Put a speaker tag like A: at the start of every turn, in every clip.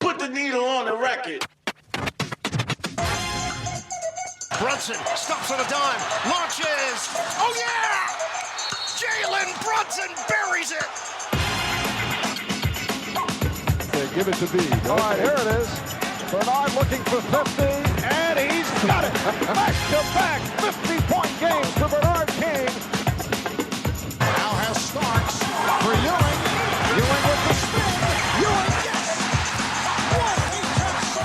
A: Put the needle on the record.
B: Brunson stops on a dime, launches. Oh yeah! Jalen Brunson buries it.
C: They give it to B. All right, here it is. Bernard looking for 50, and he's got it. Back-to-back 50-point games for Bernard King.
B: Now has Starks for Ewing. Ewing with the spin. Ewing, yes! 1 8 seconds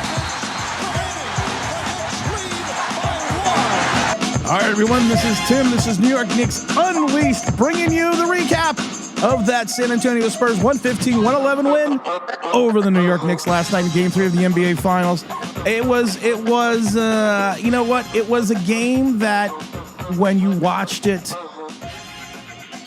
B: remaining. The Knicks lead by 1.
D: All right, everyone, this is Tim. This is New York Knicks Unleashed, bringing you the recap of that San Antonio Spurs 115-111 win over the New York Knicks last night in Game 3 of the NBA Finals. It was, you know what? It was a game that when you watched it,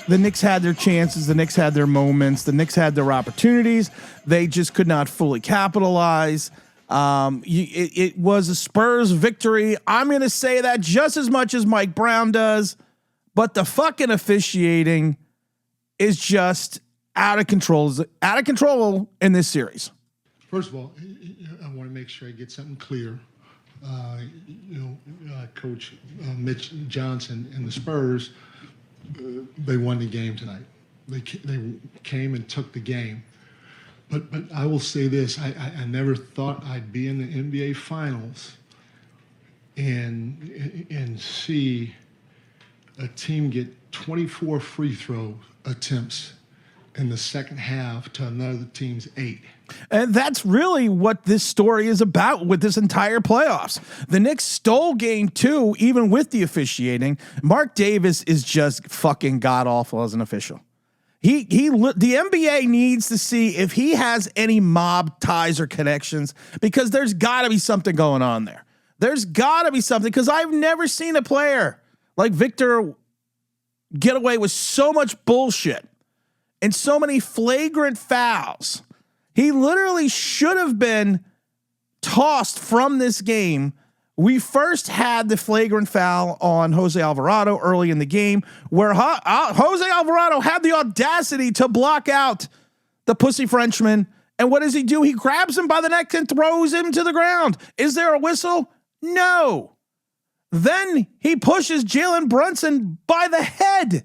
D: the Knicks had their chances, the Knicks had their moments, the Knicks had their opportunities. They just could not fully capitalize. It was a Spurs victory. I'm going to say that just as much as Mike Brown does, but the fucking officiating is just out of control in this series.
E: First of all, I want to make sure I get something clear. Coach Mitch Johnson and the Spurs, they won the game tonight. They came and took the game. But I will say this, I never thought I'd be in the NBA Finals and see a team get 24 free throw attempts in the second half to another team's 8.
D: And that's really what this story is about with this entire playoffs. The Knicks stole game 2, even with the officiating. Mark Davis is just fucking god-awful as an official. The NBA needs to see if he has any mob ties or connections, because there's got to be something going on there. There's got to be something, because I've never seen a player like Victor get away with so much bullshit and so many flagrant fouls. He literally should have been tossed from this game. We first had the flagrant foul on Jose Alvarado early in the game, where Jose Alvarado had the audacity to block out the pussy Frenchman. And what does he do? He grabs him by the neck and throws him to the ground. Is there a whistle? No. Then he pushes Jalen Brunson by the head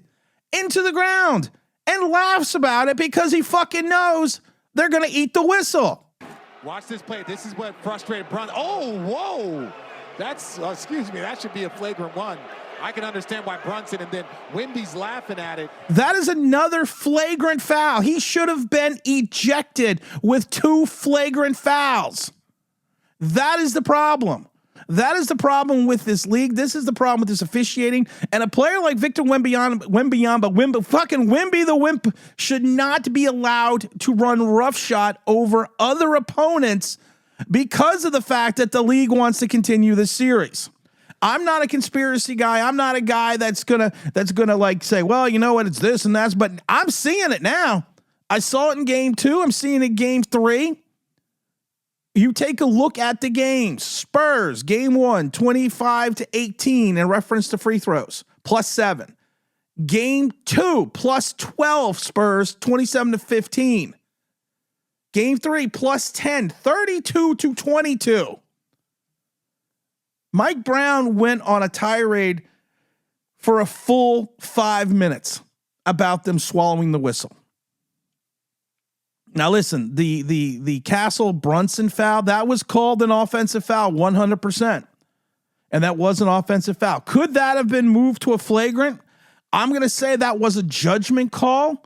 D: into the ground and laughs about it because he fucking knows they're going to eat the whistle.
C: Watch this play. This is what frustrated Brunson. Oh, whoa. That's, excuse me, that should be a flagrant one. I can understand why Brunson and then Wemby's laughing at it.
D: That is another flagrant foul. He should have been ejected with 2 flagrant fouls. That is the problem. That is the problem with this league. This is the problem with this officiating. And a player like Victor Wembanyama, fucking Wemby the Wimp, should not be allowed to run roughshod over other opponents because of the fact that the league wants to continue this series. I'm not a conspiracy guy. I'm not a guy that's gonna like say, well, you know what, it's this and that's, but I'm seeing it now. I saw it in game 2. I'm seeing it in game 3. You take a look at the games. Spurs, game 1, 25-18 in reference to free throws, +7. Game 2, +12 Spurs, 27-15. Game 3, +10, 32-22. Mike Brown went on a tirade for a full 5 minutes about them swallowing the whistle. Now listen, the Castle Brunson foul, that was called an offensive foul 100%. And that was an offensive foul. Could that have been moved to a flagrant? I'm going to say that was a judgment call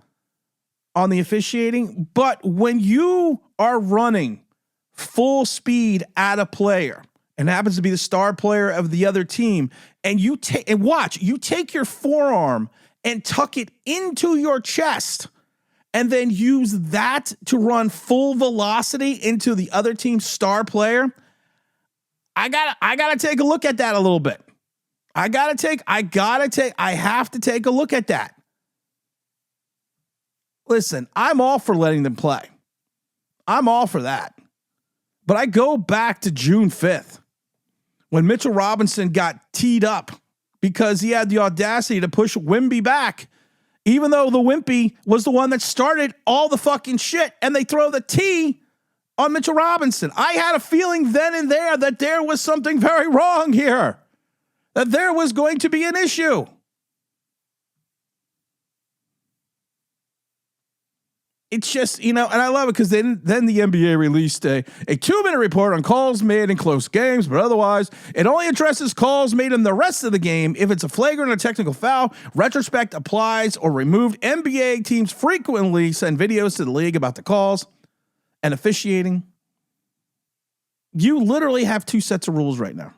D: on the officiating. But when you are running full speed at a player, and happens to be the star player of the other team, and you take your forearm and tuck it into your chest, and then use that to run full velocity into the other team's star player, I gotta take a look at that a little bit. I have to take a look at that. Listen, I'm all for letting them play. I'm all for that. But I go back to June 5th when Mitchell Robinson got teed up because he had the audacity to push Wemby back even though the Wimpy was the one that started all the fucking shit, and they throw the T on Mitchell Robinson. I had a feeling then and there that there was something very wrong here, that there was going to be an issue. It's just, and I love it because then the NBA released a 2-minute report on calls made in close games, but otherwise it only addresses calls made in the rest of the game. If it's a flagrant or technical foul, retrospect applies or removed. NBA teams frequently send videos to the league about the calls and officiating. You literally have 2 sets of rules right now.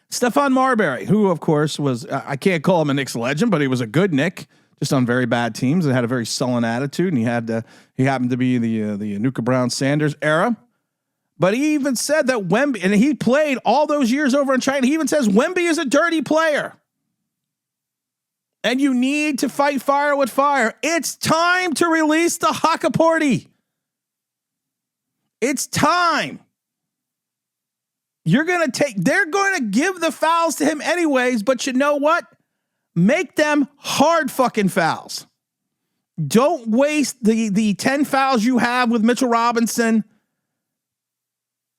D: Stephon Marbury, who of course was, I can't call him a Knicks legend, but he was a good Knick, just on very bad teams and had a very sullen attitude. And he happened to be the Nuka Brown Sanders era. But he even said that Wemby, and he played all those years over in China. He even says Wemby is a dirty player. And you need to fight fire with fire. It's time to release the Hakaporti. It's time. They're going to give the fouls to him anyways, but you know what? Make them hard fucking fouls. Don't waste the 10 fouls you have with Mitchell Robinson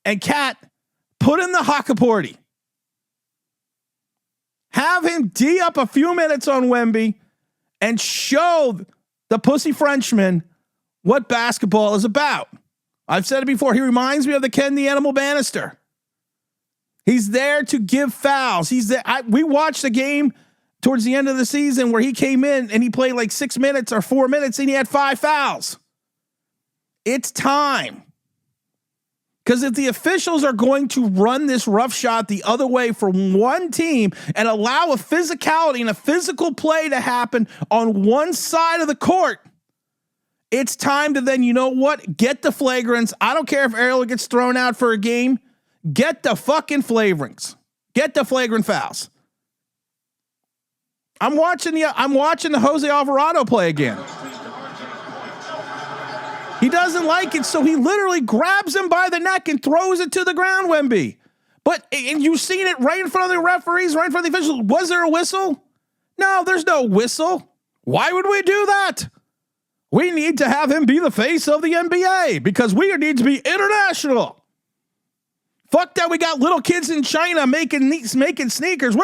D: and Cat. Put in the Hakaporti. Have him D up a few minutes on Wemby and show the pussy Frenchman what basketball is about. I've said it before. He reminds me of the Ken the Animal Bannister. He's there to give fouls. He's there. We watched the game towards the end of the season where he came in and he played like 6 minutes or 4 minutes and he had 5 fouls. It's time. Because if the officials are going to run this rough shot the other way for one team and allow a physicality and a physical play to happen on one side of the court, it's time to then, you know what? Get the flagrants. I don't care if Ariel gets thrown out for a game. Get the fucking flagrants. Get the flagrant fouls. I'm watching the Jose Alvarado play again. He doesn't like it, so he literally grabs him by the neck and throws it to the ground, Wemby. And you've seen it right in front of the referees, right in front of the officials. Was there a whistle? No, there's no whistle. Why would we do that? We need to have him be the face of the NBA because we need to be international. Fuck that. We got little kids in China making sneakers.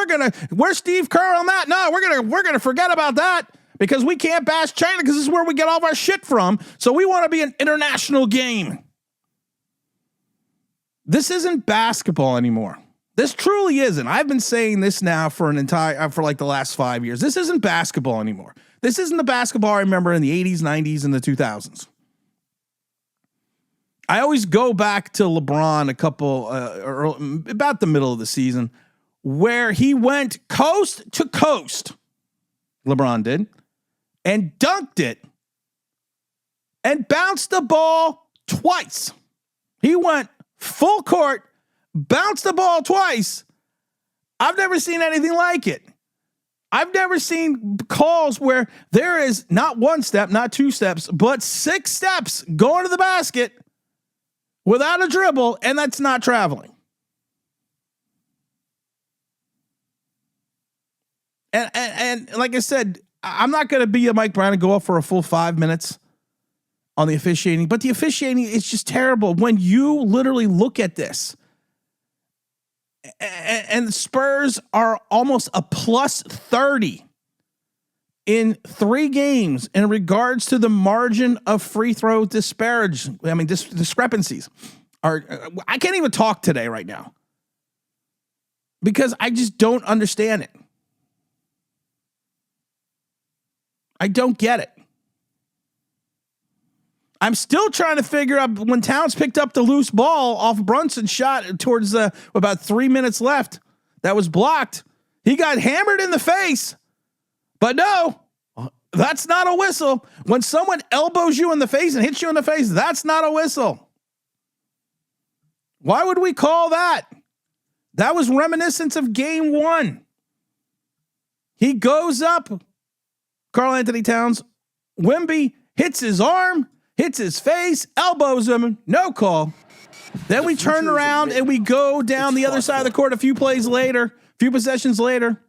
D: We're Steve Kerr on that. No, we're going to forget about that because we can't bash China because this is where we get all of our shit from. So we want to be an international game. This isn't basketball anymore. This truly isn't. I've been saying this now for like the last 5 years. This isn't basketball anymore. This isn't the basketball I remember in the 80s, 90s, and the 2000s. I always go back to LeBron about the middle of the season where he went coast to coast. LeBron did and dunked it and bounced the ball twice. He went full court, bounced the ball twice. I've never seen anything like it. I've never seen calls where there is not 1 step, not 2 steps, but 6 steps going to the basket without a dribble, and that's not traveling. And like I said, I'm not going to be a Mike Brown and go up for a full 5 minutes on the officiating, but the officiating is just terrible. When you literally look at this, and the Spurs are almost a plus 30 in 3 games in regards to the margin of free throw discrepancies. I can't even talk today right now because I just don't understand it. I don't get it. I'm still trying to figure out when Towns picked up the loose ball off Brunson's shot towards about 3 minutes left. That was blocked. He got hammered in the face, but no, that's not a whistle. When someone elbows you in the face and hits you in the face, that's not a whistle. Why would we call that? That was reminiscent of game 1. He goes up, Karl Anthony Towns, Wemby hits his arm, hits his face, elbows him, no call. Then we turn around and we go down the other side of the court a few possessions later.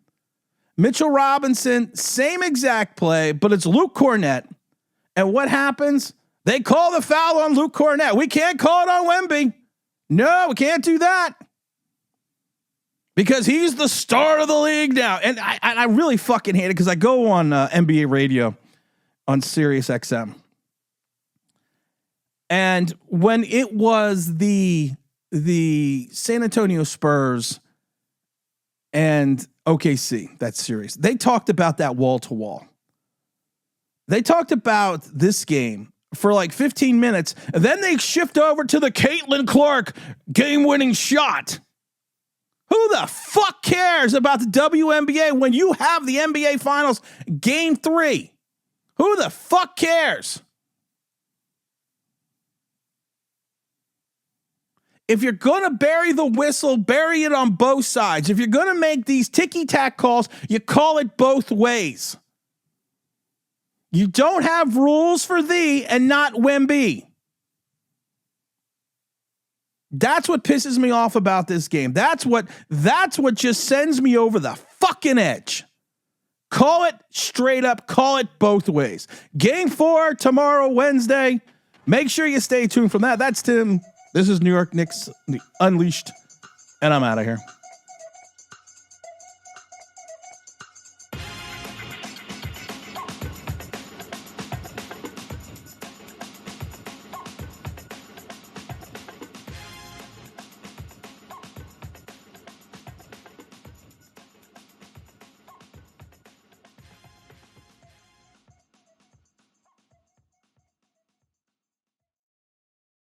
D: Mitchell Robinson, same exact play, but it's Luke Cornett. And what happens? They call the foul on Luke Cornett. We can't call it on Wemby. No, we can't do that. Because he's the star of the league now. And I really fucking hate it because I go on NBA radio on Sirius XM. And when it was the San Antonio Spurs and OKC, that's serious. They talked about that wall to wall. They talked about this game for like 15 minutes. And then they shift over to the Caitlin Clark game-winning shot. Who the fuck cares about the WNBA when you have the NBA Finals Game 3? Who the fuck cares? If you're going to bury the whistle, bury it on both sides. If you're going to make these ticky-tack calls, you call it both ways. You don't have rules for thee and not Wemby. That's what pisses me off about this game. That's what just sends me over the fucking edge. Call it straight up. Call it both ways. Game 4 tomorrow, Wednesday. Make sure you stay tuned from that. That's Tim. This is New York Knicks Unleashed, and I'm out of here.